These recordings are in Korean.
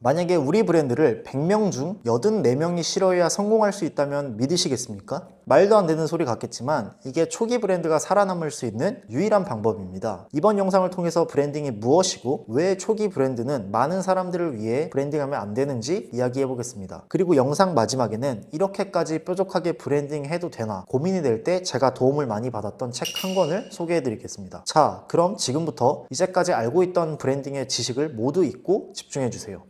만약에 우리 브랜드를 100명 중 84명이 싫어해야 성공할 수 있다면 믿으시겠습니까? 말도 안 되는 소리 같겠지만 이게 초기 브랜드가 살아남을 수 있는 유일한 방법입니다. 이번 영상을 통해서 브랜딩이 무엇이고 왜 초기 브랜드는 많은 사람들을 위해 브랜딩하면 안 되는지 이야기해 보겠습니다. 그리고 영상 마지막에는 이렇게까지 뾰족하게 브랜딩해도 되나 고민이 될 때 제가 도움을 많이 받았던 책 한 권을 소개해 드리겠습니다. 자, 그럼 지금부터 이제까지 알고 있던 브랜딩의 지식을 모두 잊고 집중해 주세요.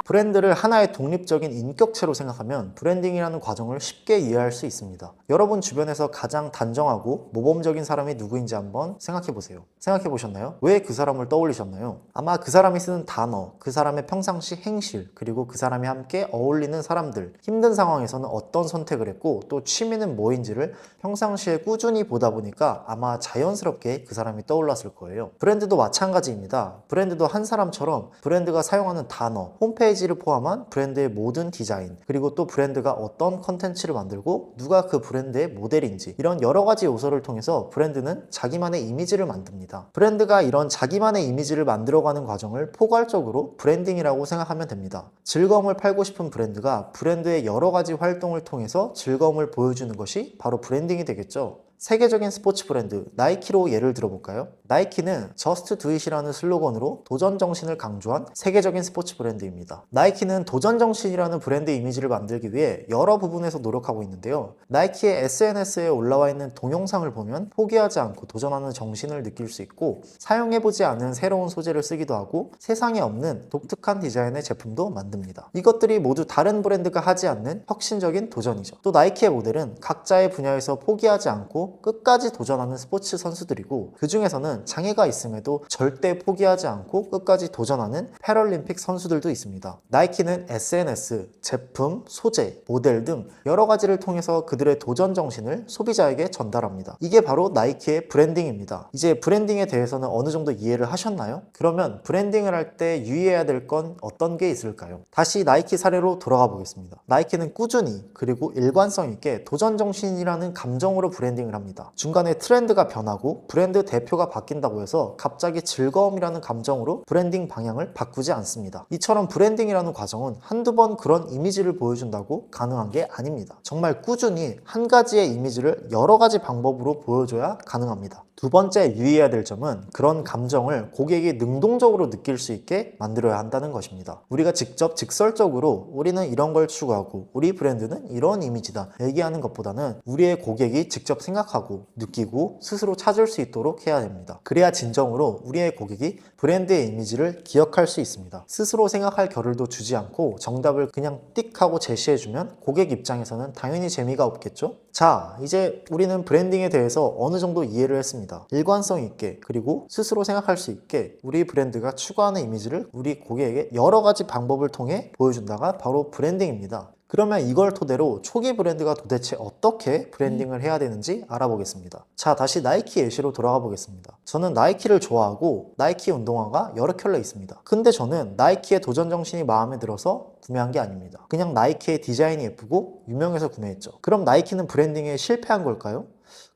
브랜드를 하나의 독립적인 인격체로 생각하면 브랜딩이라는 과정을 쉽게 이해할 수 있습니다. 여러분 주변에서 가장 단정하고 모범적인 사람이 누구인지 한번 생각해 보세요. 생각해 보셨나요? 왜 그 사람을 떠올리셨나요? 아마 그 사람이 쓰는 단어, 그 사람의 평상시 행실, 그리고 그 사람이 함께 어울리는 사람들, 힘든 상황에서는 어떤 선택을 했고 또 취미는 뭐인지를 평상시에 꾸준히 보다 보니까 아마 자연스럽게 그 사람이 떠올랐을 거예요. 브랜드도 마찬가지입니다. 브랜드도 한 사람처럼 브랜드가 사용하는 단어, 홈페이지를 포함한 브랜드의 모든 디자인, 그리고 또 브랜드가 어떤 컨텐츠를 만들고 누가 그 브랜드의 모델인지, 이런 여러 가지 요소를 통해서 브랜드는 자기만의 이미지를 만듭니다. 브랜드가 이런 자기만의 이미지를 만들어가는 과정을 포괄적으로 브랜딩이라고 생각하면 됩니다. 즐거움을 팔고 싶은 브랜드가 브랜드의 여러 가지 활동을 통해서 즐거움을 보여주는 것이 바로 브랜딩이 되겠죠. 세계적인 스포츠 브랜드 나이키로 예를 들어볼까요? 나이키는 Just Do It이라는 슬로건으로 도전 정신을 강조한 세계적인 스포츠 브랜드입니다. 나이키는 도전 정신이라는 브랜드 이미지를 만들기 위해 여러 부분에서 노력하고 있는데요. 나이키의 SNS에 올라와 있는 동영상을 보면 포기하지 않고 도전하는 정신을 느낄 수 있고, 사용해보지 않은 새로운 소재를 쓰기도 하고 세상에 없는 독특한 디자인의 제품도 만듭니다. 이것들이 모두 다른 브랜드가 하지 않는 혁신적인 도전이죠. 또 나이키의 모델은 각자의 분야에서 포기하지 않고 끝까지 도전하는 스포츠 선수들이고, 그 중에서는 장애가 있음에도 절대 포기하지 않고 끝까지 도전하는 패럴림픽 선수들도 있습니다. 나이키는 SNS, 제품, 소재, 모델 등 여러 가지를 통해서 그들의 도전 정신을 소비자에게 전달합니다. 이게 바로 나이키의 브랜딩입니다. 이제 브랜딩에 대해서는 어느 정도 이해를 하셨나요? 그러면 브랜딩을 할 때 유의해야 될 건 어떤 게 있을까요? 다시 나이키 사례로 돌아가 보겠습니다. 나이키는 꾸준히 그리고 일관성 있게 도전 정신이라는 감정으로 브랜딩을 합니다. 중간에 트렌드가 변하고 브랜드 대표가 바뀐다고 해서 갑자기 즐거움이라는 감정으로 브랜딩 방향을 바꾸지 않습니다. 이처럼 브랜딩이라는 과정은 한두 번 그런 이미지를 보여준다고 가능한 게 아닙니다. 정말 꾸준히 한 가지의 이미지를 여러 가지 방법으로 보여줘야 가능합니다. 두 번째 유의해야 될 점은 그런 감정을 고객이 능동적으로 느낄 수 있게 만들어야 한다는 것입니다. 우리가 직접 직설적으로 우리는 이런 걸 추구하고 우리 브랜드는 이런 이미지다 얘기하는 것보다는 우리의 고객이 직접 생각하고 느끼고 스스로 찾을 수 있도록 해야 됩니다. 그래야 진정으로 우리의 고객이 브랜드의 이미지를 기억할 수 있습니다. 스스로 생각할 겨를도 주지 않고 정답을 그냥 띡 하고 제시해주면 고객 입장에서는 당연히 재미가 없겠죠? 자, 이제 우리는 브랜딩에 대해서 어느 정도 이해를 했습니다. 일관성 있게 그리고 스스로 생각할 수 있게 우리 브랜드가 추구하는 이미지를 우리 고객에게 여러 가지 방법을 통해 보여준다가 바로 브랜딩입니다. 그러면 이걸 토대로 초기 브랜드가 도대체 어떻게 브랜딩을 해야 되는지 알아보겠습니다. 자, 다시 나이키 예시로 돌아가 보겠습니다. 저는 나이키를 좋아하고 나이키 운동화가 여러 켤레 있습니다. 근데 저는 나이키의 도전 정신이 마음에 들어서 구매한 게 아닙니다. 그냥 나이키의 디자인이 예쁘고 유명해서 구매했죠. 그럼 나이키는 브랜딩에 실패한 걸까요?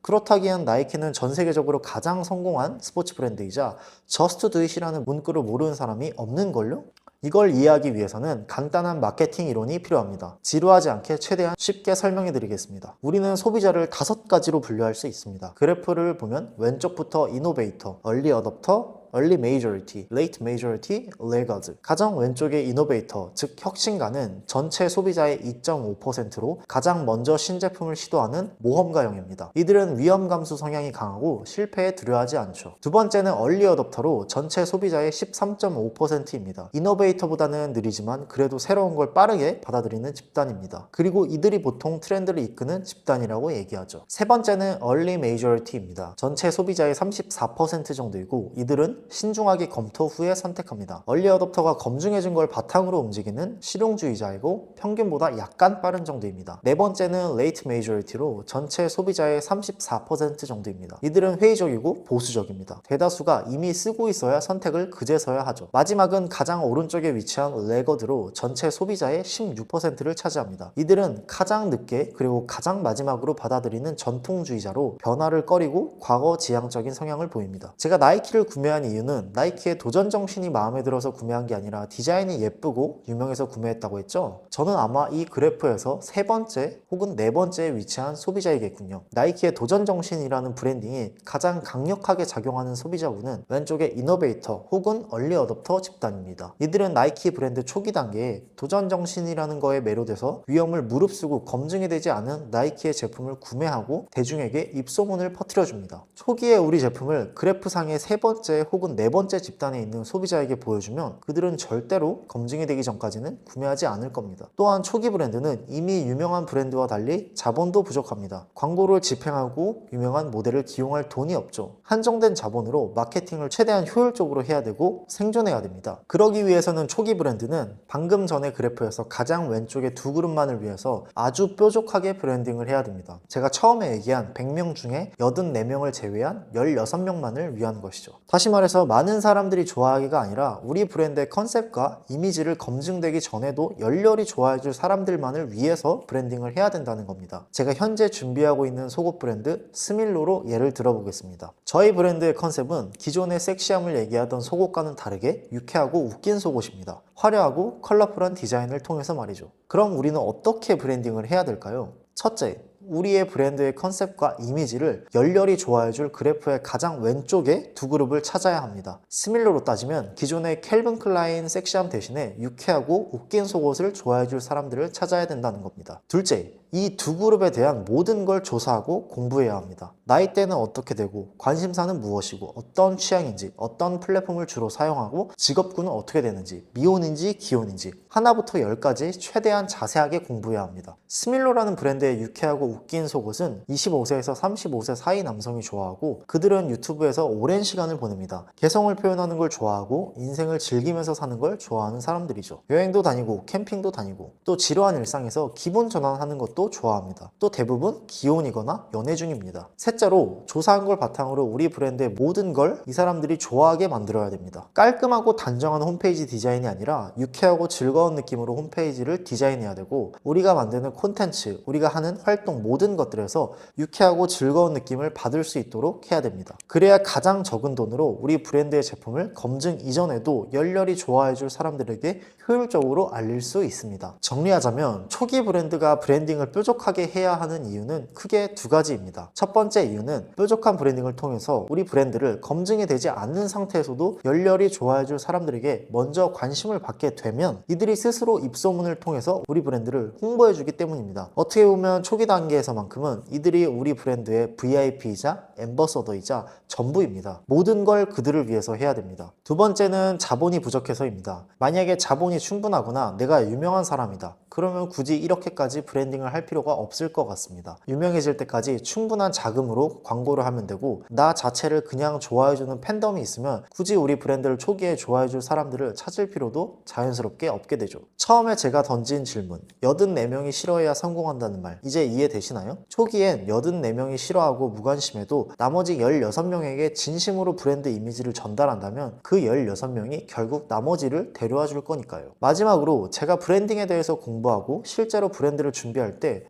그렇다기엔 나이키는 전 세계적으로 가장 성공한 스포츠 브랜드이자 Just Do It이라는 문구를 모르는 사람이 없는걸요? 이걸 이해하기 위해서는 간단한 마케팅 이론이 필요합니다. 지루하지 않게 최대한 쉽게 설명해 드리겠습니다. 우리는 소비자를 5가지로 분류할 수 있습니다. 그래프를 보면 왼쪽부터 이노베이터, 얼리 어댑터, Early Majority, Late Majority, Laggard. 가장 왼쪽의 이노베이터, 즉 혁신가는 전체 소비자의 2.5%로 가장 먼저 신제품을 시도하는 모험가형입니다. 이들은 위험 감수 성향이 강하고 실패에 두려워하지 않죠. 두 번째는 Early Adopter로 전체 소비자의 13.5%입니다. 이노베이터보다는 느리지만 그래도 새로운 걸 빠르게 받아들이는 집단입니다. 그리고 이들이 보통 트렌드를 이끄는 집단이라고 얘기하죠. 세 번째는 Early Majority입니다. 전체 소비자의 34% 정도이고 이들은 신중하게 검토 후에 선택합니다. 얼리 어댑터가 검증해준 걸 바탕으로 움직이는 실용주의자이고 평균보다 약간 빠른 정도입니다. 네 번째는 레이트 메이저리티로 전체 소비자의 34% 정도입니다. 이들은 회의적이고 보수적입니다. 대다수가 이미 쓰고 있어야 선택을 그제서야 하죠. 마지막은 가장 오른쪽에 위치한 레거드로 전체 소비자의 16%를 차지합니다. 이들은 가장 늦게 그리고 가장 마지막으로 받아들이는 전통주의자로 변화를 꺼리고 과거 지향적인 성향을 보입니다. 제가 나이키를 구매한 이유는 나이키의 도전 정신이 마음에 들어서 구매한 게 아니라 디자인이 예쁘고 유명해서 구매했다고 했죠. 저는 아마 이 그래프에서 세 번째 혹은 네 번째에 위치한 소비자이겠군요. 나이키의 도전 정신이라는 브랜딩이 가장 강력하게 작용하는 소비자군은 왼쪽의 이노베이터 혹은 얼리 어댑터 집단입니다. 이들은 나이키 브랜드 초기 단계에 도전 정신이라는 거에 매료돼서 위험을 무릅쓰고 검증이 되지 않은 나이키의 제품을 구매하고 대중에게 입소문을 퍼뜨려줍니다. 초기에 우리 제품을 그래프상의 세 번째 혹은 네 번째 집단에 있는 소비자에게 보여주면 그들은 절대로 검증이 되기 전까지는 구매하지 않을 겁니다. 또한 초기 브랜드는 이미 유명한 브랜드와 달리 자본도 부족합니다. 광고를 집행하고 유명한 모델을 기용할 돈이 없죠. 한정된 자본으로 마케팅을 최대한 효율적으로 해야 되고 생존해야 됩니다. 그러기 위해서는 초기 브랜드는 방금 전에 그래프에서 가장 왼쪽의 두 그룹만을 위해서 아주 뾰족하게 브랜딩을 해야 됩니다. 제가 처음에 얘기한 100명 중에 84명을 제외한 16명만을 위한 것이죠. 다시 말해서 많은 사람들이 좋아하기가 아니라 우리 브랜드의 컨셉과 이미지를 검증되기 전에도 열렬히 좋아해줄 사람들만을 위해서 브랜딩을 해야 된다는 겁니다. 제가 현재 준비하고 있는 속옷 브랜드 스밀로로 예를 들어보겠습니다. 저희 브랜드의 컨셉은 기존의 섹시함을 얘기하던 속옷과는 다르게 유쾌하고 웃긴 속옷입니다. 화려하고 컬러풀한 디자인을 통해서 말이죠. 그럼 우리는 어떻게 브랜딩을 해야 될까요? 첫째, 우리의 브랜드의 컨셉과 이미지를 열렬히 좋아해줄 그래프의 가장 왼쪽에 두 그룹을 찾아야 합니다. 스밀로로 따지면 기존의 캘빈 클라인 섹시함 대신에 유쾌하고 웃긴 속옷을 좋아해줄 사람들을 찾아야 된다는 겁니다. 둘째, 이 두 그룹에 대한 모든 걸 조사하고 공부해야 합니다. 나이대는 어떻게 되고 관심사는 무엇이고 어떤 취향인지 어떤 플랫폼을 주로 사용하고 직업군은 어떻게 되는지 미혼인지 기혼인지 하나부터 열까지 최대한 자세하게 공부해야 합니다. 스밀로라는 브랜드의 유쾌하고 웃긴 속옷은 25세에서 35세 사이 남성이 좋아하고 그들은 유튜브에서 오랜 시간을 보냅니다. 개성을 표현하는 걸 좋아하고 인생을 즐기면서 사는 걸 좋아하는 사람들이죠. 여행도 다니고 캠핑도 다니고 또 지루한 일상에서 기분 전환하는 것도 좋아합니다. 또 대부분 기혼이거나 연애 중입니다. 셋째로 조사한 걸 바탕으로 우리 브랜드의 모든 걸 이 사람들이 좋아하게 만들어야 됩니다. 깔끔하고 단정한 홈페이지 디자인이 아니라 유쾌하고 즐거운 느낌으로 홈페이지를 디자인해야 되고 우리가 만드는 콘텐츠, 우리가 하는 활동 모든 것들에서 유쾌하고 즐거운 느낌을 받을 수 있도록 해야 됩니다. 그래야 가장 적은 돈으로 우리 브랜드의 제품을 검증 이전에도 열렬히 좋아해줄 사람들에게 효율적으로 알릴 수 있습니다. 정리하자면 초기 브랜드가 브랜딩을 뾰족하게 해야 하는 이유는 크게 두 가지입니다. 첫 번째 이유는 뾰족한 브랜딩을 통해서 우리 브랜드를 검증이 되지 않는 상태에서도 열렬히 좋아해줄 사람들에게 먼저 관심을 받게 되면 이들이 스스로 입소문을 통해서 우리 브랜드를 홍보해주기 때문입니다. 어떻게 보면 초기 단계에서만큼은 이들이 우리 브랜드의 VIP이자 앰버서더이자 전부입니다. 모든 걸 그들을 위해서 해야 됩니다. 두 번째는 자본이 부족해서입니다. 만약에 자본이 충분하거나 내가 유명한 사람이다. 그러면 굳이 이렇게까지 브랜딩을 할 필요가 없을 것 같습니다. 유명해질 때까지 충분한 자금으로 광고를 하면 되고 나 자체를 그냥 좋아해주는 팬덤이 있으면 굳이 우리 브랜드를 초기에 좋아해줄 사람들을 찾을 필요도 자연스럽게 없게 되죠. 처음에 제가 던진 질문 84명이 싫어해야 성공한다는 말 이제 이해되시나요? 초기엔 84명이 싫어하고 무관심해도 나머지 16명에게 진심으로 브랜드 이미지를 전달한다면 그 16명이 결국 나머지를 데려와 줄 거니까요. 마지막으로 제가 브랜딩에 대해서 공부하고 실제로 브랜드를 준비할 때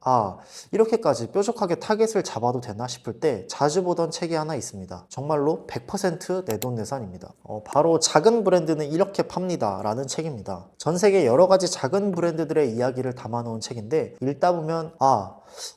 이렇게까지 뾰족하게 타겟을 잡아도 되나 싶을 때 자주 보던 책이 하나 있습니다. 정말로 100% 내돈내산입니다. 바로 작은 브랜드는 이렇게 팝니다 라는 책입니다. 전 세계 여러 가지 작은 브랜드들의 이야기를 담아놓은 책인데 읽다 보면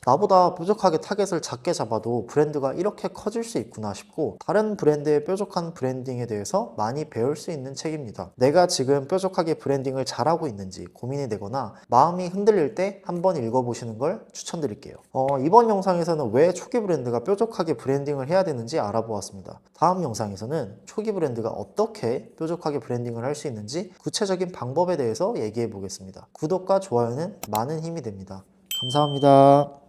나보다 뾰족하게 타겟을 작게 잡아도 브랜드가 이렇게 커질 수 있구나 싶고 다른 브랜드의 뾰족한 브랜딩에 대해서 많이 배울 수 있는 책입니다. 내가 지금 뾰족하게 브랜딩을 잘하고 있는지 고민이 되거나 마음이 흔들릴 때 한번 읽어보시는 걸 추천드릴게요. 이번 영상에서는 왜 초기 브랜드가 뾰족하게 브랜딩을 해야 되는지 알아보았습니다. 다음 영상에서는 초기 브랜드가 어떻게 뾰족하게 브랜딩을 할 수 있는지 구체적인 방법에 대해서 얘기해 보겠습니다. 구독과 좋아요는 많은 힘이 됩니다. 감사합니다.